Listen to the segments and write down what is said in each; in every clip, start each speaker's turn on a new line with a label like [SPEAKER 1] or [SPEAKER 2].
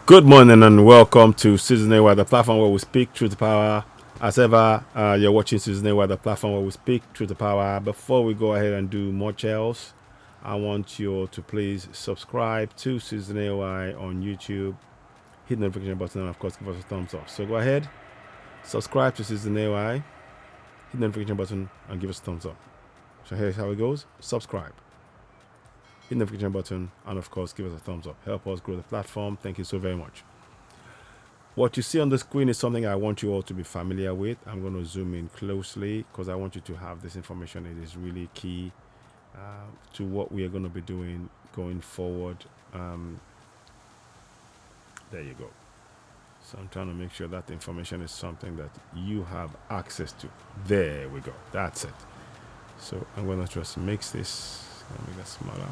[SPEAKER 1] Good morning and welcome to Season A, the platform where we speak truth to power. As ever, you're watching Season A, the platform where we speak truth to power. Before we go ahead and do much else, I want you all to please subscribe to Season A on YouTube, hit the notification button, and of course, give us a thumbs up. So go ahead, subscribe to Season A, hit the notification button, and give us a thumbs up. So here's how it goes: subscribe, hit the notification button, and of course, give us a thumbs up. Help us grow the platform. Thank you so very much. What you see on the screen is something I want you all to be familiar with. I'm going to zoom in closely because I want you to have this information. It is really key to what we are going to be doing going forward. There you go. So I'm trying to make sure that the information is something that you have access to. There we go. That's it. So I'm going to just mix this. Make that smaller.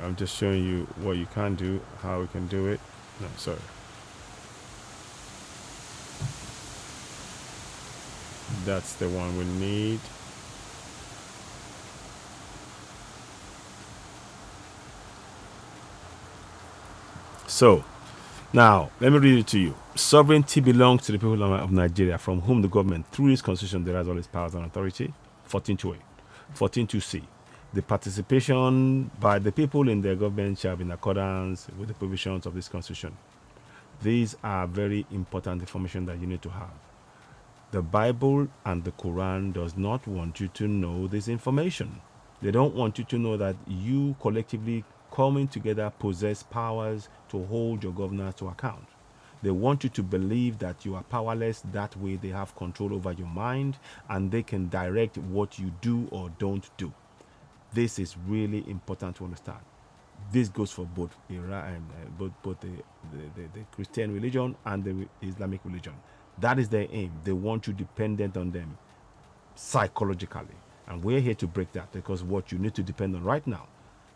[SPEAKER 1] I'm just showing you what you can do, how we can do it. No, sorry. That's the one we need. So, now, let me read it to you. Sovereignty belongs to the people of Nigeria, from whom the government, through its constitution, derives all its powers and authority. 14.2a. 14.2c. The participation by the people in their government shall be in accordance with the provisions of this constitution. These are very important information that you need to have. The Bible and the Quran does not want you to know this information. They don't want you to know that you collectively coming together possess powers to hold your governors to account. They want you to believe that you are powerless. That way they have control over your mind and they can direct what you do or don't do. This is really important to understand. This goes for both both the Christian religion and the Islamic religion. That is their aim. They want you dependent on them psychologically. And we're here to break that, because what you need to depend on right now,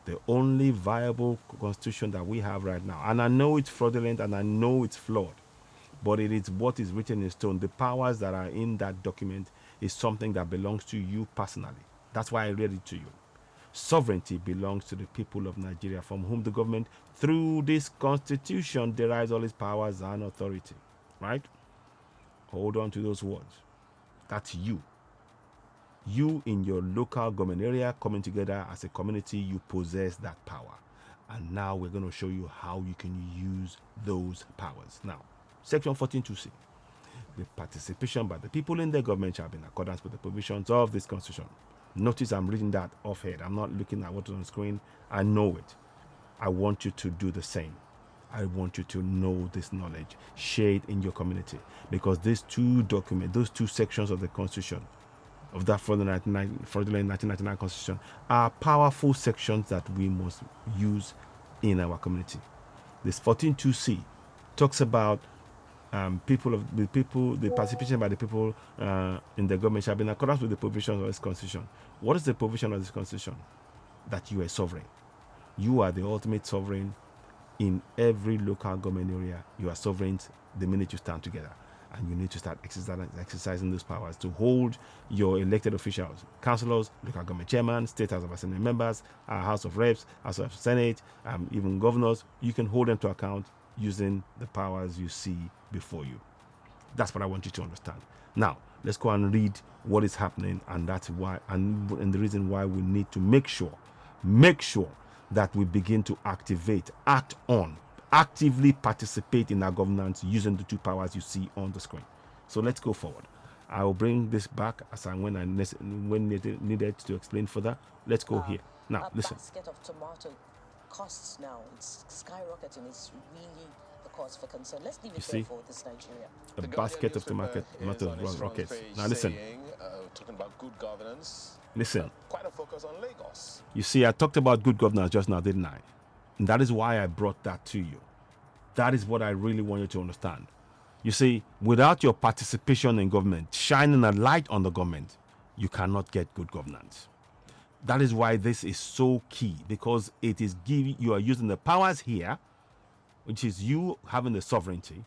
[SPEAKER 1] the only viable constitution that we have right now, and I know it's fraudulent and I know it's flawed, but it is what is written in stone. The powers that are in that document is something that belongs to you personally. That's why I read it to you. Sovereignty belongs to the people of Nigeria, from whom the government, through this constitution, derives all its powers and authority. Right? Hold on to those words. That's you. You in your local government area coming together as a community, you possess that power. And now we're going to show you how you can use those powers. Now, Section 14.2c. The participation by the people in their government shall be in accordance with the provisions of this constitution. Notice I'm reading that off head. I'm not looking at what's on the screen. I know it. I want you to do the same. I want you to know this knowledge. Share it in your community. Because these two documents, those two sections of the Constitution, of that fraudulent 1999 Constitution, are powerful sections that we must use in our community. This 14.2c talks about the participation by the people in the government shall be in accordance with the provisions of this constitution. What is the provision of this constitution? That you are sovereign. You are the ultimate sovereign in every local government area. You are sovereign the minute you stand together, and you need to start exercising those powers to hold your elected officials, councillors, local government chairman, state house of assembly members, house of reps, house of senate, even governors. You can hold them to account using the powers you see before you. That's what I want you to understand. Now, let's go and read what is happening, and that's why, and the reason why we need to make sure that we begin to actively participate in our governance using the two powers you see on the screen. So let's go forward. I will bring this back as and when needed to explain further. Let's go here. Now, listen.
[SPEAKER 2] A basket of tomato costs now. It's skyrocketing. It's really a cause for concern. Let's leave it there for this Nigeria.
[SPEAKER 1] A basket of tomatoes rockets. Now listen.
[SPEAKER 3] Talking about good governance.
[SPEAKER 1] Listen.
[SPEAKER 3] Quite a focus on Lagos.
[SPEAKER 1] You see, I talked about good governance just now, didn't I? And that is why I brought that to you. That is what I really want you to understand. You see, without your participation in government, shining a light on the government, you cannot get good governance. That is why this is so key, because it is you are using the powers here, which is you having the sovereignty.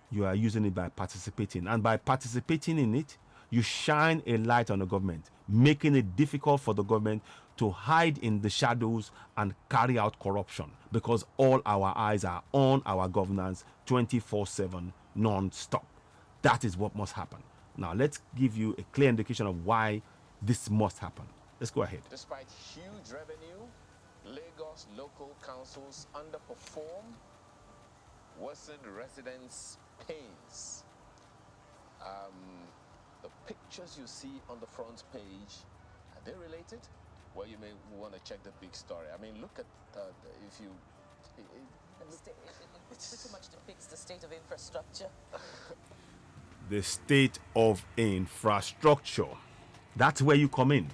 [SPEAKER 1] You are using it by participating, and by participating in it, you shine a light on the government, making it difficult for the government to hide in the shadows and carry out corruption, because all our eyes are on our governance 24/7 non-stop. That is what must happen. Now let's give you a clear indication of why this must happen. Let's go ahead.
[SPEAKER 3] Despite huge revenue, Lagos local councils underperform, worsened residents' pains. The pictures you see on the front page, are they related? Well, you may want to check the big story. I mean, look at if you.
[SPEAKER 2] It pretty much depicts the state of infrastructure.
[SPEAKER 1] The state of infrastructure. That's where you come in.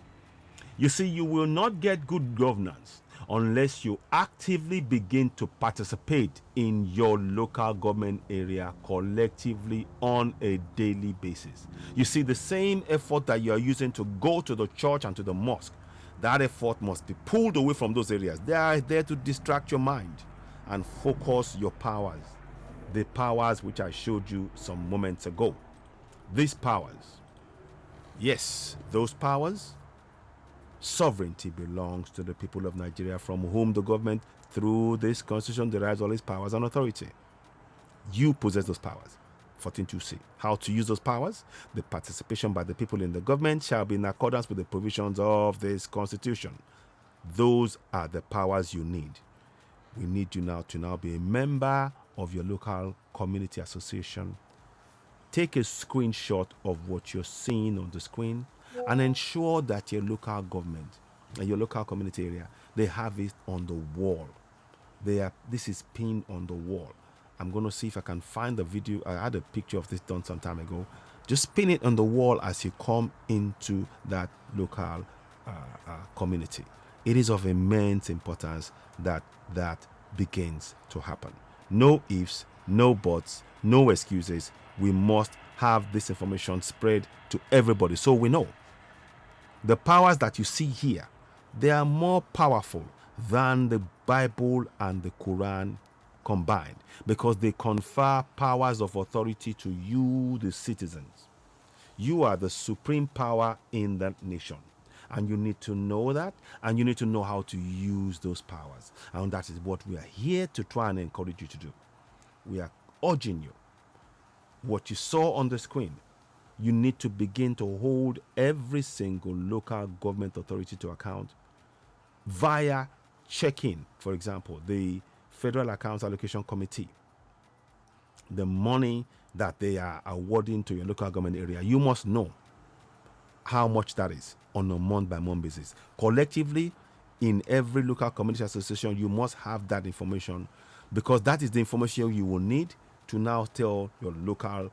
[SPEAKER 1] You see, you will not get good governance unless you actively begin to participate in your local government area collectively on a daily basis. You see, the same effort that you are using to go to the church and to the mosque, that effort must be pulled away from those areas. They are there to distract your mind and focus your powers. The powers which I showed you some moments ago. These powers, yes, those powers, sovereignty belongs to the people of Nigeria, from whom the government, through this constitution, derives all its powers and authority. You possess those powers. 14.2c. How to use those powers? The participation by the people in the government shall be in accordance with the provisions of this constitution. Those are the powers you need. We need you now to be a member of your local community association. Take a screenshot of what you're seeing on the screen and ensure that your local government and your local community area, they have it on the wall. This is pinned on the wall. I'm going to see if I can find the video. I had a picture of this done some time ago. Just pin it on the wall as you come into that local community. It is of immense importance that that begins to happen. No ifs, no buts, no excuses. We must have this information spread to everybody so we know. The powers that you see here, they are more powerful than the Bible and the Quran combined, because they confer powers of authority to you, the citizens. You are the supreme power in that nation, and you need to know that, and you need to know how to use those powers. And that is what we are here to try and encourage you to do. We are urging you. What you saw on the screen, you need to begin to hold every single local government authority to account via checking, for example, the Federal Accounts Allocation Committee, the money that they are awarding to your local government area. You must know how much that is on a month-by-month basis. Collectively, in every local community association, you must have that information, because that is the information you will need to now tell your local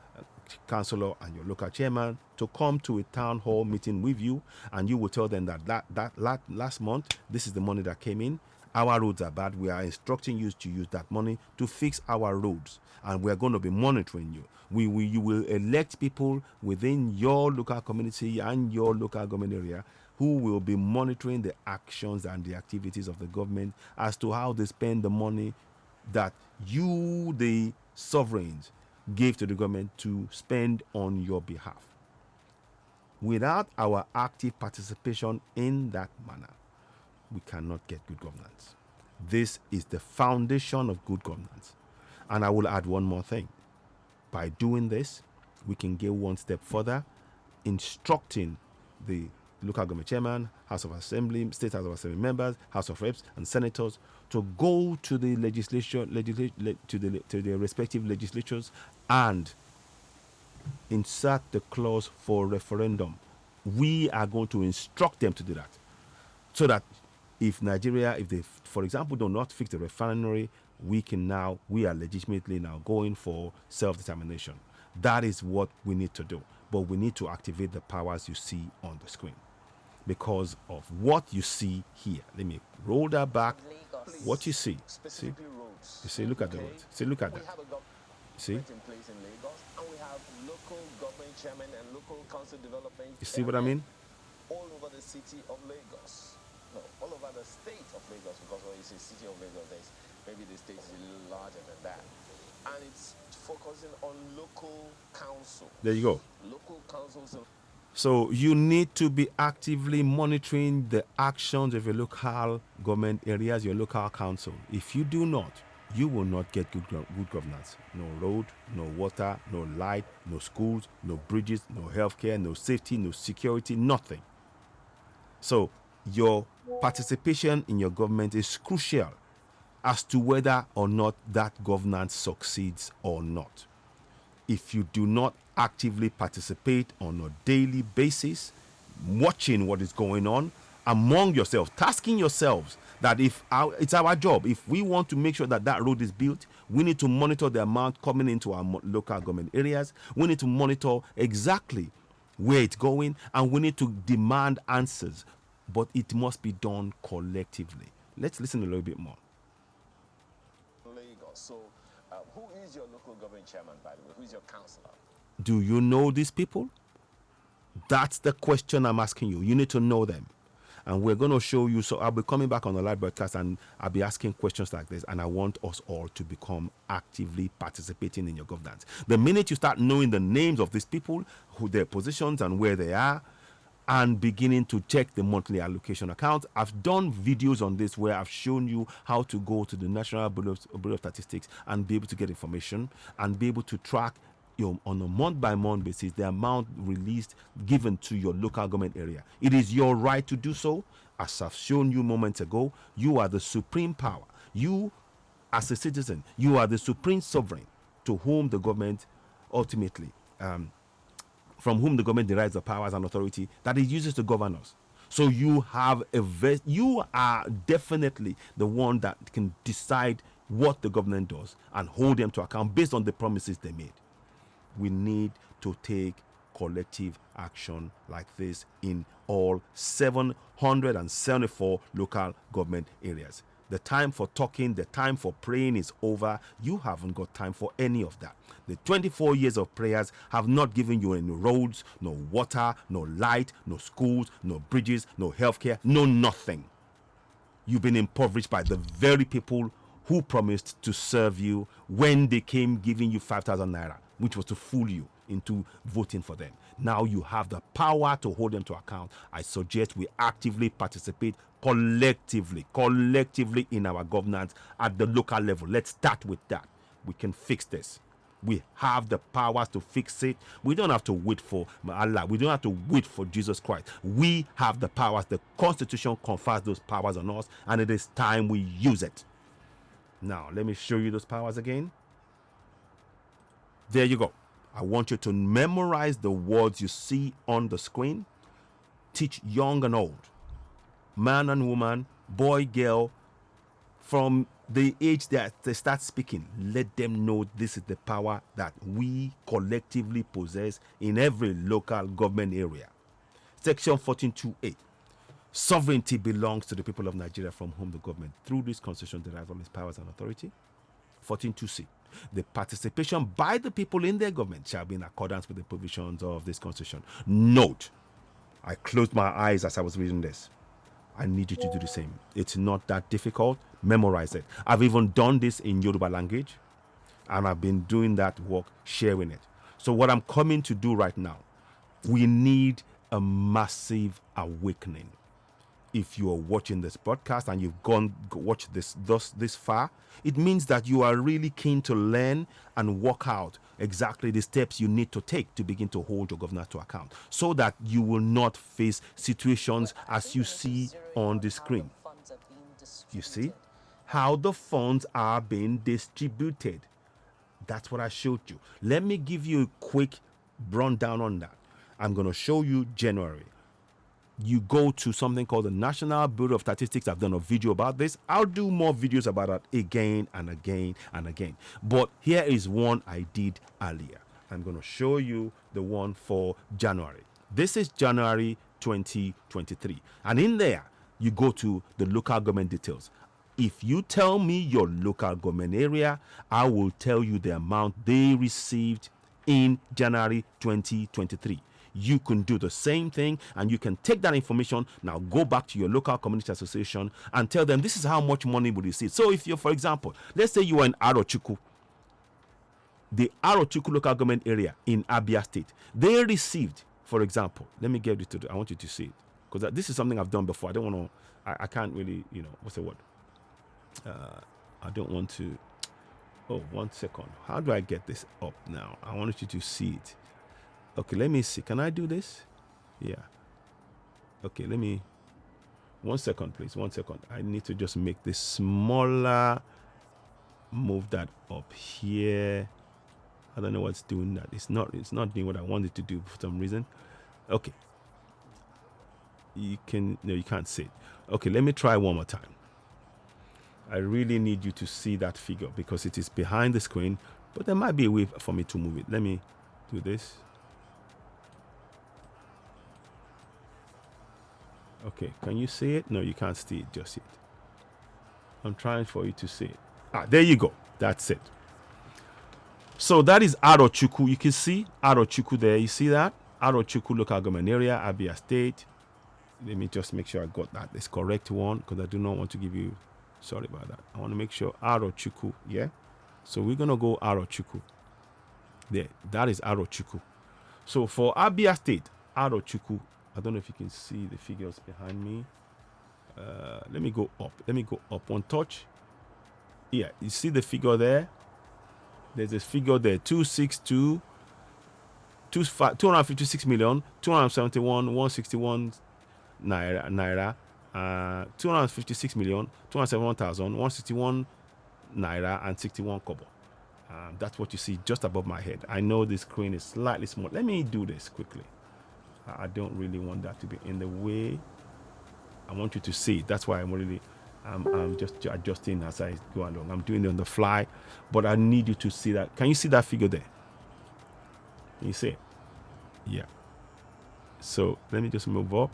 [SPEAKER 1] councillor and your local chairman to come to a town hall meeting with you, and you will tell them that last month, this is the money that came in. Our roads are bad. We are instructing you to use that money to fix our roads, and we are going to be monitoring you. You will elect people within your local community and your local government area who will be monitoring the actions and the activities of the government as to how they spend the money that you, the sovereigns, gave to the government to spend on your behalf. Without our active participation in that manner, we cannot get good governance. This is the foundation of good governance. And I will add one more thing. By doing this, we can go one step further, instructing the local government chairman, House of Assembly, State House of Assembly members, House of Reps, and senators to go to the to the respective legislatures and insert the clause for referendum. We are going to instruct them to do that, so that if Nigeria, if they, for example, do not fix the refinery, we are legitimately now going for self-determination. That is what we need to do. But we need to activate the powers you see on the screen because of what you see here. Let me roll that back.
[SPEAKER 2] Lagos.
[SPEAKER 1] What you see.
[SPEAKER 3] Specifically roads.
[SPEAKER 1] You see, look at the roads. See, look at
[SPEAKER 3] We
[SPEAKER 1] that.
[SPEAKER 3] have a government
[SPEAKER 1] See?
[SPEAKER 3] in place in Lagos, and we have local government chairman and local council development.
[SPEAKER 1] You see what I mean?
[SPEAKER 3] All over the city of Lagos. No, all over the state of Lagos, because when you say city of Lagos, maybe the state is a little larger than that. And it's focusing on local council.
[SPEAKER 1] There you go.
[SPEAKER 3] Local councils.
[SPEAKER 1] So you need to be actively monitoring the actions of your local government areas, your local council. If you do not, you will not get good governance. No road, no water, no light, no schools, no bridges, no healthcare, no safety, no security, nothing. So your participation in your government is crucial as to whether or not that governance succeeds or not. If you do not actively participate on a daily basis, watching what is going on among yourselves, tasking yourselves that it's our job, if we want to make sure that that road is built, we need to monitor the amount coming into our local government areas. We need to monitor exactly where it's going, and we need to demand answers. But it must be done collectively. Let's listen a little bit more.
[SPEAKER 3] Lagos. So, who is your local government chairman, by the way? Who is your councillor?
[SPEAKER 1] Do you know these people? That's the question I'm asking you. You need to know them. And we're going to show you. So I'll be coming back on the live broadcast and I'll be asking questions like this. And I want us all to become actively participating in your governance. The minute you start knowing the names of these people, who their positions and where they are, and beginning to check the monthly allocation account. I've done videos on this where I've shown you how to go to the National Bureau of Statistics and be able to get information and be able to track on a month-by-month basis the amount released given to your local government area. It is your right to do so. As I've shown you moments ago, you are the supreme power. You, as a citizen, you are the supreme sovereign to whom the government ultimately from whom the government derives the powers and authority that it uses to govern us. So you have you are definitely the one that can decide what the government does and hold them to account based on the promises they made. We need to take collective action like this in all 774 local government areas. The time for talking, the time for praying is over. You haven't got time for any of that. The 24 years of prayers have not given you any roads, no water, no light, no schools, no bridges, no healthcare, no nothing. You've been impoverished by the very people who promised to serve you when they came giving you 5,000 naira, which was to fool you into voting for them. Now you have the power to hold them to account. I suggest we actively participate collectively in our governance at the local level. Let's start with that. We can fix this. We have the powers to fix it. We don't have to wait for Allah. We don't have to wait for Jesus Christ. We have the powers. The Constitution confers those powers on us, and it is time we use it. Now, let me show you those powers again. There you go. I want you to memorize the words you see on the screen. Teach young and old, man and woman, boy, girl, from the age that they start speaking. Let them know this is the power that we collectively possess in every local government area. Section 14.2a. Sovereignty belongs to the people of Nigeria, from whom the government, through this constitution, derives all its powers and authority. 14.2c. The participation by the people in their government shall be in accordance with the provisions of this constitution. Note, I closed my eyes as I was reading this. I need you to do the same. It's not that difficult. Memorize it. I've even done this in Yoruba language, and I've been doing that work, sharing it. So what I'm coming to do right now, we need a massive awakening. If you are watching this podcast and you've watched this this far, it means that you are really keen to learn and work out exactly the steps you need to take to begin to hold your governor to account, so that you will not face situations as you see on the screen. You see how the funds are being distributed. That's what I showed you. Let me give you a quick rundown on that. I'm going to show you January. You go to something called the National Bureau of Statistics. I've done a video about this. I'll do more videos about that again and again and again. But here is one I did earlier. I'm going to show you the one for January. This is January 2023. And in there, you go to the local government details. If you tell me your local government area, I will tell you the amount they received in January 2023. You can do the same thing, and you can take that information, now go back to your local community association and tell them this is how much money we receive. So if you're, for example, let's say you are in Arochukwu, the Arochukwu local government area in Abia State, they received For example, let me get it to I want you to see it. Because this is something I've done before. I don't want to, I can't really, what's the word? I don't want to, oh, 1 second. How do I get this up now? I want you to see it. Okay, let me see. Can I do this? Yeah. Okay, let me, 1 second, please. 1 second. I need to just make this smaller. Move that up here. I don't know what's doing that. It's not doing what I wanted to do for some reason. Okay. You can't see it. Okay, let me try one more time. I really need you to see that figure because it is behind the screen, but there might be a way for me to move it. Let me do this. Okay, can you see it? No, you can't see it just yet. I'm trying for you to see it. There you go. That's it. So that is Arochukwu. You can see Arochukwu there. You see that? Arochukwu local government area, Abia State. Let me just make sure I got that. This correct one because I do not want to give you, sorry about that. I want to make sure Arochukwu, yeah? So we're going to go Arochukwu. There, that is Arochukwu. So for Abia State, Arochukwu, I don't know if you can see the figures behind me. Let me go up. Let me go up one touch. Yeah, you see the figure there? There's a figure there, 256 million, 271, 161 naira, 256 million, 271,000, 161 naira and 61 kobo. That's what you see just above my head. I know this screen is slightly small. Let me do this quickly. I don't really want that to be in the way. I want you to see it. That's why I'm just adjusting as I go along. I'm doing it on the fly, but I need you to see that. Can you see that figure there? Can you see it? Yeah. So let me just move up.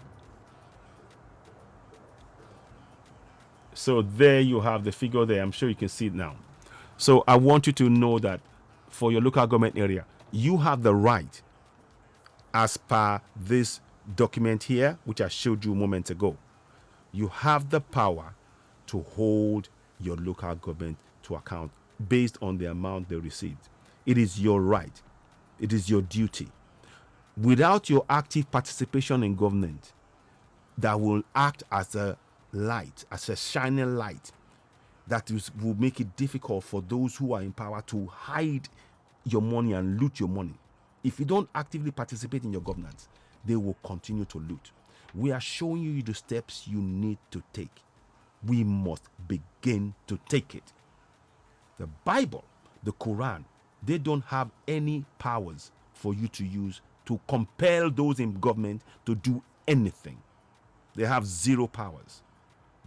[SPEAKER 1] So there you have the figure there. I'm sure you can see it now. So I want you to know that for your local government area, you have the right, as per this document here, which I showed you moments ago, you have the power to hold your local government to account based on the amount they received. It is your right. It is your duty. Without your active participation in government, that will act as a light, as a shining light, will make it difficult for those who are in power to hide your money and loot your money. If you don't actively participate in your governance, they will continue to loot. We are showing you the steps you need to take. We must begin to take it. The Bible, the Quran, they don't have any powers for you to use to compel those in government to do anything. They have zero powers.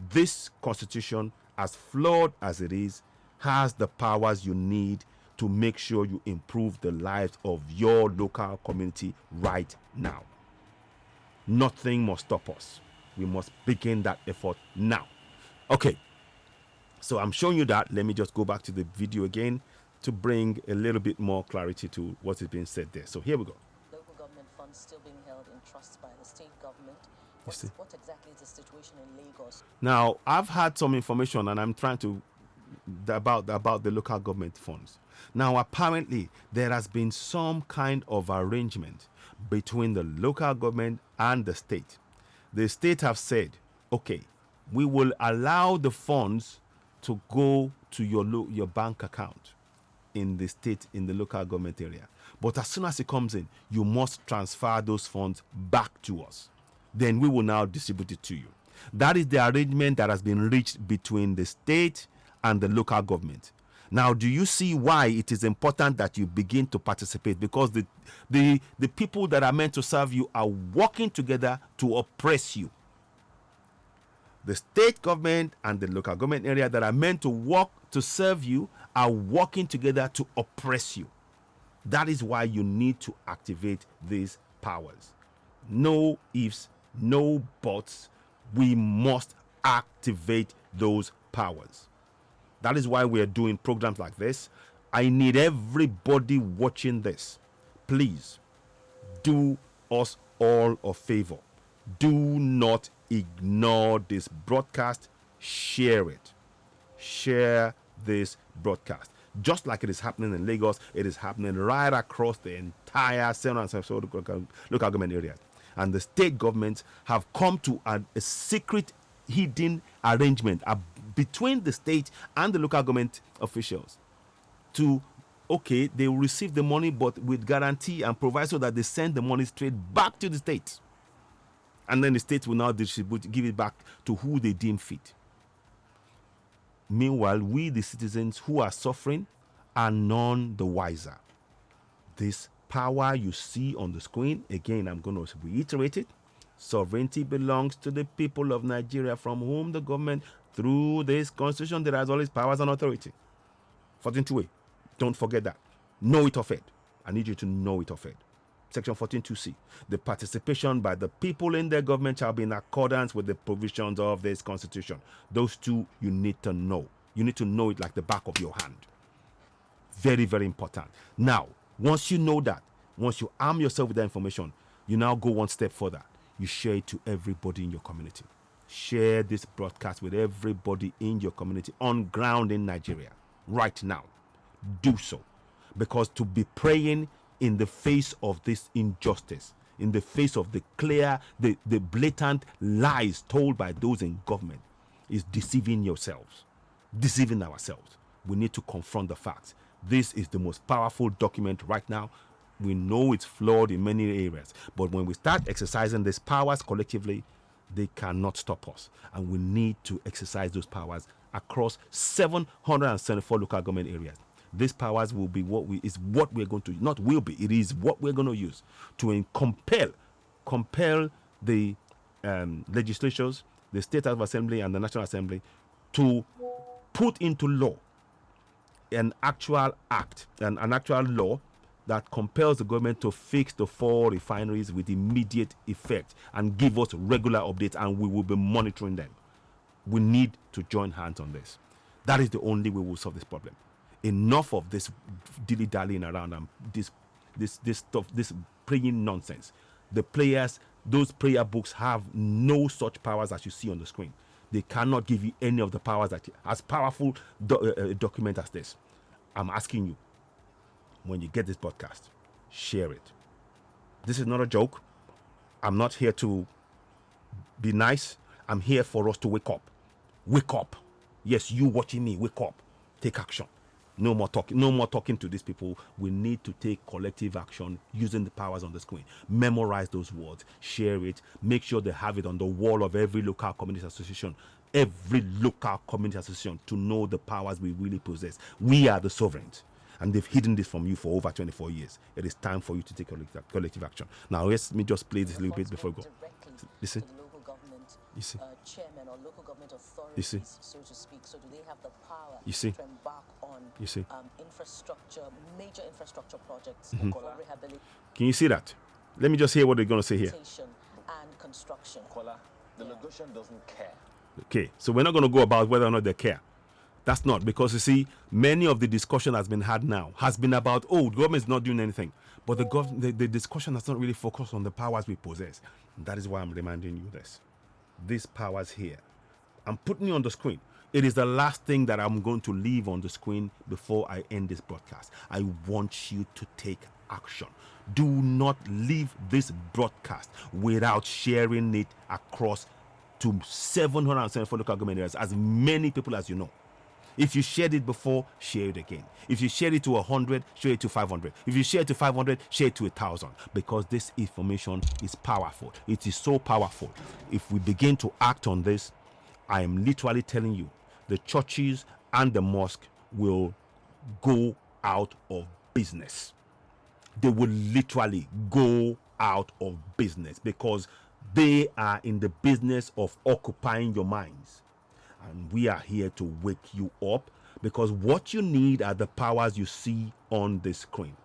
[SPEAKER 1] This constitution, as flawed as it is, has the powers you need to make sure you improve the lives of your local community right now. Nothing must stop us. We must begin that effort now. Okay, so I'm showing you that. Let me just go back to the video again to bring a little bit more clarity to what is being said there. So here we go.
[SPEAKER 2] Local government funds still being held in trust by the state government. What exactly is the situation in Lagos?
[SPEAKER 1] Now, I've had some information and I'm trying to about the local government funds. Now, apparently, there has been some kind of arrangement between the local government and the state. The state have said, okay, we will allow the funds to go to your bank account in the state, in the local government area. But as soon as it comes in, you must transfer those funds back to us. Then we will now distribute it to you. That is the arrangement that has been reached between the state and the local government. Now, do you see why it is important that you begin to participate? Because the people that are meant to serve you are working together to oppress you. The state government and the local government area that are meant to work to serve you are working together to oppress you. That is why you need to activate these powers. No ifs, no buts. We must activate those powers. That is why we are doing programs like this. I need everybody watching this. Please do us all a favor. Do not ignore this broadcast. Share it. Share this broadcast. Just like it is happening in Lagos, it is happening right across the entire central and central local government areas. And the state governments have come to a secret hidden arrangement between the state and the local government officials to, okay, they will receive the money, but with guarantee and provide so that they send the money straight back to the state. And then the state will now distribute, give it back to who they deem fit. Meanwhile, we, the citizens who are suffering, are none the wiser. This power you see on the screen, again, I'm going to reiterate it. Sovereignty belongs to the people of Nigeria, from whom the government, through this constitution, derives all its powers and authority. 14.2a. Don't forget that. Know it of it. I need you to know it of it. Section 14.2c. The participation by the people in their government shall be in accordance with the provisions of this constitution. Those two you need to know. You need to know it like the back of your hand. Very, very important. Now, once you know that, once you arm yourself with that information, you now go one step further. You share it to everybody in your community. Share this broadcast with everybody in your community on ground in Nigeria right now. Do so, because to be praying in the face of this injustice, in the face of the clear, the blatant lies told by those in government, is deceiving yourselves, deceiving ourselves. We need to confront the facts. This is the most powerful document right now. We know it's flawed in many areas, but when we start exercising these powers collectively, they cannot stop us. And we need to exercise those powers across 774 local government areas. These powers will be what we're going to, not will be, it is what we're going to use to compel the legislatures, the State House of Assembly and the National Assembly to put into law an actual act, an actual law that compels the government to fix the 4 refineries with immediate effect and give us regular updates, and we will be monitoring them. We need to join hands on this. That is the only way we'll solve this problem. Enough of this dilly-dallying around and this stuff, this praying nonsense. The players, those prayer books have no such powers as you see on the screen. They cannot give you any of the powers that as powerful document as this. I'm asking you, when you get this podcast, share it. This is not a joke. I'm not here to be nice. I'm here for us to wake up. Wake up. Yes, you watching me, wake up. Take action. No more talking to these people. We need to take collective action using the powers on the screen. Memorize those words, share it, make sure they have it on the wall of every local community association, to know the powers we really possess. We are the sovereigns, and they've hidden this from you for over 24 years. It is time for you to take collective action. Now, let me just play this a little bit before we go. Listen. You see,
[SPEAKER 2] chairman or local government authorities,
[SPEAKER 1] you see,
[SPEAKER 2] so to speak. So do they have the power
[SPEAKER 1] you see,
[SPEAKER 2] to embark on
[SPEAKER 1] you see,
[SPEAKER 2] infrastructure, major infrastructure projects
[SPEAKER 1] Mm-hmm.
[SPEAKER 2] for rehabilitation?
[SPEAKER 1] Can you see that? Let me just hear what they're going to say here.
[SPEAKER 2] And construction.
[SPEAKER 3] Kola, the negotiation doesn't care.
[SPEAKER 1] Okay, so we're not going to go about whether or not they care. That's not, because you see, many of the discussion has been had now has been about, oh, the government is not doing anything, but the discussion has not really focused on the powers we possess. And that is why I'm reminding you this. These powers here, I'm putting you on the screen. It is the last thing that I'm going to leave on the screen before I end this broadcast. I want you to take action. Do not leave this broadcast without sharing it across to 774 local government areas, as many people as you know. If you shared it before, share it again. If you shared it to 100, share it to 500. If you share it to 500, share it to 1,000. Because this information is powerful. It is so powerful. If we begin to act on this, I am literally telling you, the churches and the mosque will go out of business. They will literally go out of business, because they are in the business of occupying your minds. And we are here to wake you up, because what you need are the powers you see on the screen.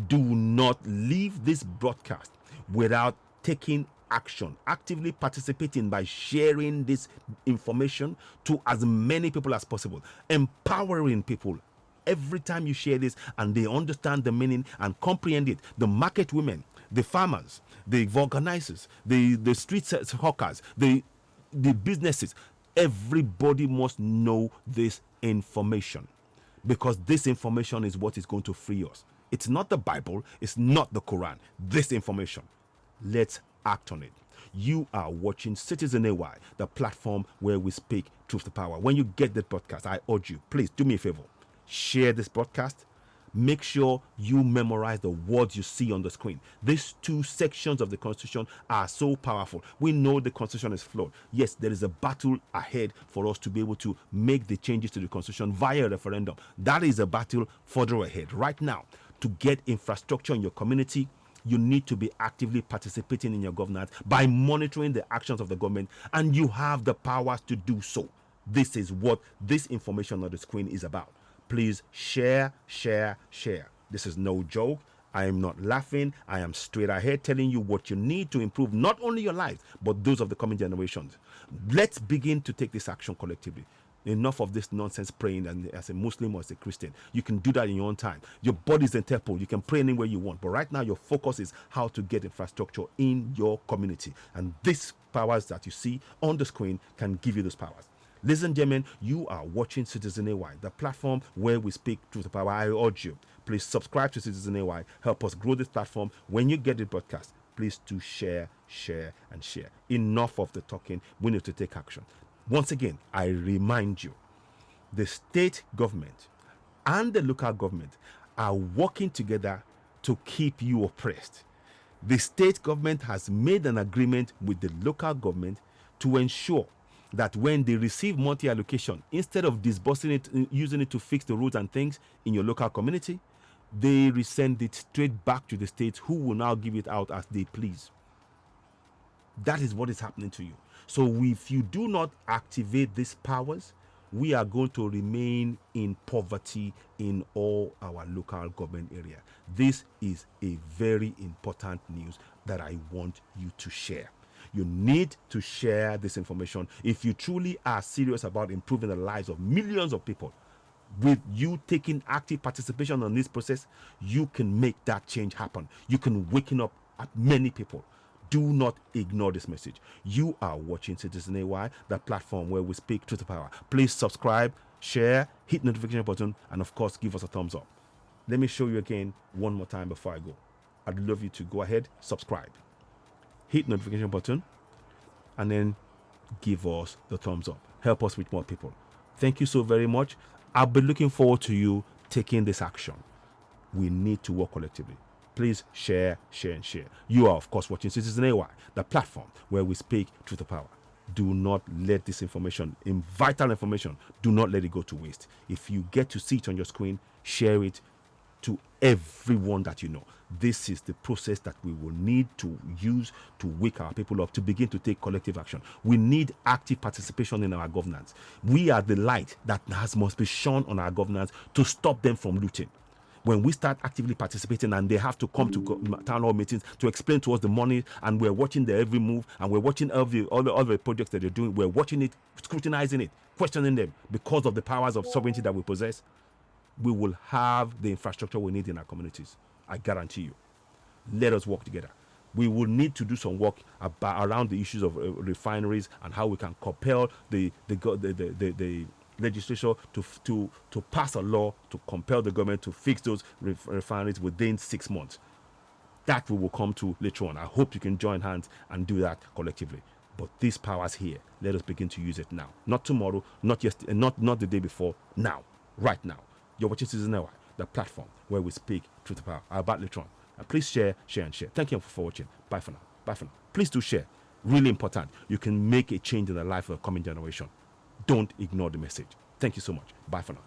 [SPEAKER 1] Do not leave this broadcast without taking action, actively participating by sharing this information to as many people as possible, empowering people. Every time you share this and they understand the meaning and comprehend it, the market women, the farmers, the organizers, the street hawkers, the businesses, everybody must know this information, because this information is what is going to free us. It's not the Bible, it's not the Quran. This information. Let's act on it. You are watching Citizen AY, the platform where we speak truth to power. When you get the podcast, I urge you, please do me a favor. Share this broadcast. Make sure you memorize the words you see on the screen. These two sections of the Constitution are so powerful. We know the Constitution is flawed. Yes, there is a battle ahead for us to be able to make the changes to the Constitution via a referendum. That is a battle further ahead. Right now, to get infrastructure in your community, you need to be actively participating in your governance by monitoring the actions of the government, and you have the powers to do so. This is what this information on the screen is about. Please share, share, share. This is no joke. I am not laughing. I am straight ahead telling you what you need to improve not only your life, but those of the coming generations. Let's begin to take this action collectively. Enough of this nonsense praying, and as a Muslim or as a Christian, you can do that in your own time. Your body is in temple. You can pray anywhere you want. But right now, your focus is how to get infrastructure in your community. And these powers that you see on the screen can give you those powers. Ladies and gentlemen, you are watching Citizen AY, the platform where we speak truth to power. I urge you, please subscribe to Citizen AY. Help us grow this platform. When you get the broadcast, please do share, share, and share. Enough of the talking. We need to take action. Once again, I remind you, the state government and the local government are working together to keep you oppressed. The state government has made an agreement with the local government to ensure that when they receive monthly allocation, instead of disbursing it, using it to fix the roads and things in your local community, they resend it straight back to the state, who will now give it out as they please. That is what is happening to you. So if you do not activate these powers, we are going to remain in poverty in all our local government area. This is a very important news that I want you to share. You need to share this information if you truly are serious about improving the lives of millions of people. With you taking active participation on this process, you can make that change happen. You can waken up many people. Do not ignore this message. You are watching Citizen AY, the platform where we speak truth to power. Please subscribe, share, hit the notification button, and of course, give us a thumbs up. Let me show you again one more time before I go. I'd love you to go ahead, subscribe, hit the notification button, and then give us the thumbs up. Help us with more people. Thank you so very much. I'll be looking forward to you taking this action. We need to work collectively. Please share, share, and share. You are, of course, watching Citizen AY, the platform where we speak truth to power. Do not let this information, vital information, do not let it go to waste. If you get to see it on your screen, share it to everyone that you know. This is the process that we will need to use to wake our people up, to begin to take collective action. We need active participation in our governance. We are the light that must be shone on our governance to stop them from looting. When we start actively participating and they have to come to town hall meetings to explain to us the money, and we're watching their every move, and we're watching all the projects that they're doing, we're watching it, scrutinizing it, questioning them because of the powers of sovereignty that we possess, we will have the infrastructure we need in our communities. I guarantee you. Let us work together. We will need to do some work around the issues of refineries and how we can compel the legislature to pass a law to compel the government to fix those refineries within 6 months. That we will come to later on. I hope you can join hands and do that collectively. But these powers here, let us begin to use it now. Not tomorrow, not yesterday, not the day before. Now, right now. You're watching Citizen AY, the platform where we speak truth to power. I'll back later on. Please share, share, and share. Thank you for watching. Bye for now. Bye for now. Please do share. Really important. You can make a change in the life of a coming generation. Don't ignore the message. Thank you so much. Bye for now.